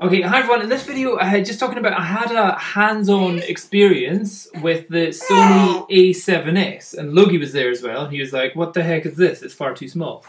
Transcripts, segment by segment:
Okay, hi everyone. In this video, I had I had a hands-on experience with the Sony A7S, and Logie was there as well. He was like, "What the heck is this? It's far too small."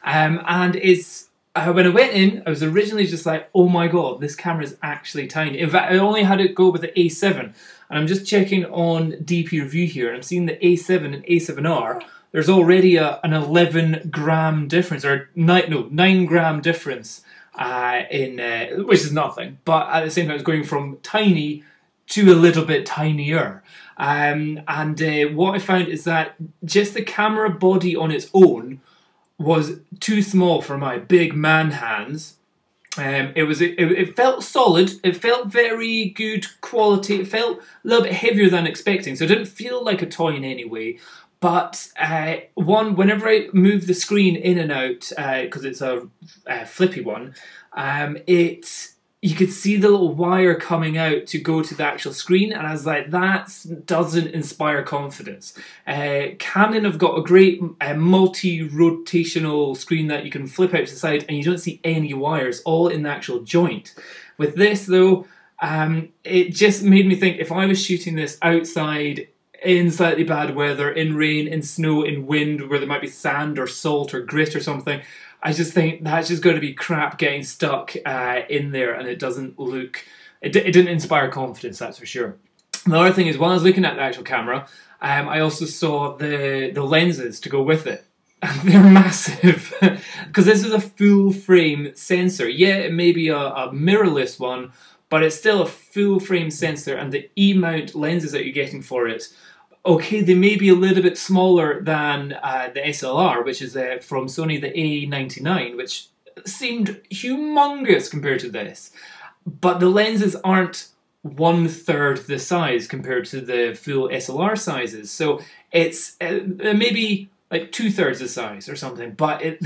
And it's when I went in, I was originally just like, "Oh my god, this camera is actually tiny." In fact, I only had it go with the A7, and I'm just checking on DP Review here, and I'm seeing the A7 and A7R. There's already an 11 gram difference, or 9 gram difference. Which is nothing, but at the same time it's going from tiny to a little bit tinier. What I found is that just the camera body on its own was too small for my big man hands. It felt solid, it felt very good quality, it felt a little bit heavier than expecting, so it didn't feel like a toy in any way. But whenever I move the screen in and out, because it's a flippy one, you could see the little wire coming out to go to the actual screen, and I was like, that doesn't inspire confidence. Canon have got a great multi-rotational screen that you can flip out to the side, and you don't see any wires, all in the actual joint. With this, though, it just made me think, if I was shooting this outside, in slightly bad weather, in rain, in snow, in wind, where there might be sand or salt or grit or something, I just think that's just going to be crap getting stuck in there, and it doesn't look... It didn't inspire confidence, that's for sure. The other thing is, while I was looking at the actual camera, I also saw the lenses to go with it. And they're massive, because this is a full-frame sensor. Yeah, it may be a mirrorless one, but it's still a full-frame sensor, and the E-mount lenses that you're getting for it, okay, they may be a little bit smaller than the SLR, which is from Sony, the A99, which seemed humongous compared to this. But the lenses aren't 1/3 the size compared to the full SLR sizes. So it's maybe like 2/3 the size or something, but it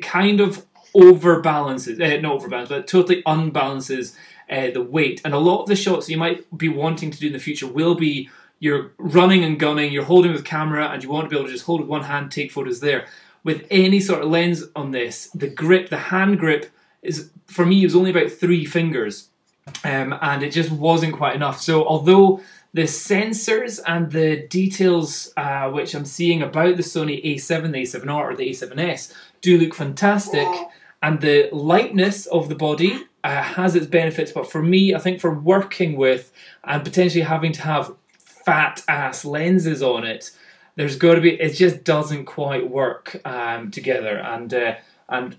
kind of overbalances, not overbalances, but totally unbalances the weight. And a lot of the shots you might be wanting to do in the future will be you're running and gunning, you're holding with camera, and you want to be able to just hold with one hand, take photos there. With any sort of lens on this, the grip, the hand grip, is, for me, it was only about 3 fingers. And it just wasn't quite enough. So although the sensors and the details which I'm seeing about the Sony A7, the A7R, or the A7S do look fantastic, and the lightness of the body has its benefits, but for me, I think for working with and potentially having to have fat-ass lenses on it, there's got to be, it just doesn't quite work together. And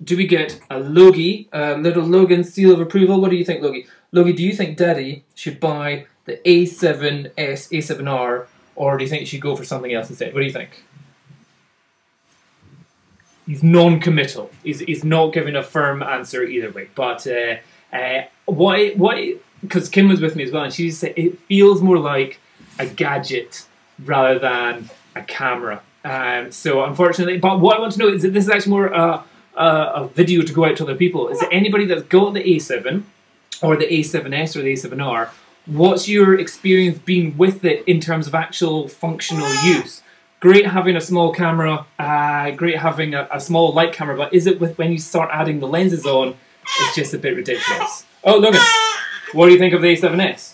do we get a Logie, little Logan seal of approval? What do you think, Logie? Logie, do you think Daddy should buy the A7S, A7R, or do you think you should go for something else instead? What do you think? He's non-committal. He's not giving a firm answer either way. But because Kim was with me as well, and she said it feels more like a gadget rather than a camera. So unfortunately, but what I want to know is that this is actually more a video to go out to other people. Is there anybody that's got the A7 or the A7S or the A7R? What's your experience been with it in terms of actual functional use? Great having a small camera, great having a small light camera, but is it when you start adding the lenses on, it's just a bit ridiculous. Oh, Logan, what do you think of the A7S?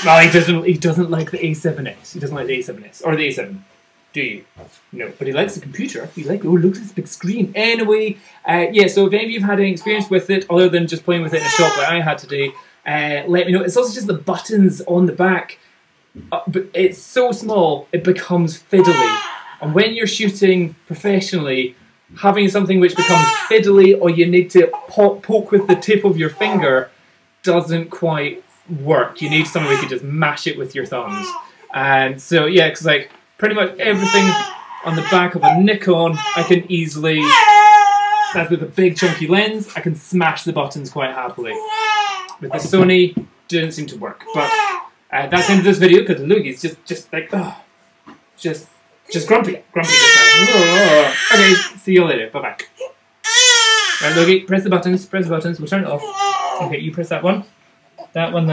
Well, he doesn't like the A7S. He doesn't like the A7S. Or the A7. Do you? No. But he likes the computer. He likes, oh, look at this big screen. Anyway, yeah, so if any of you have had any experience with it, other than just playing with it in a shop like I had today, let me know. It's also just the buttons on the back. But it's so small, it becomes fiddly. And when you're shooting professionally, having something which becomes fiddly, or you need to poke with the tip of your finger, doesn't quite work. You need something where you can just mash it with your thumbs. And so yeah, because like pretty much everything on the back of a Nikon, I can easily, that's with a big chunky lens, I can smash the buttons quite happily. With the Sony, didn't seem to work. But that's the end of this video, because Logie's just like, just grumpy this time. Okay, see you later. Bye bye. Right, Logie, press the buttons. We'll turn it off. Okay, you press that one. That one,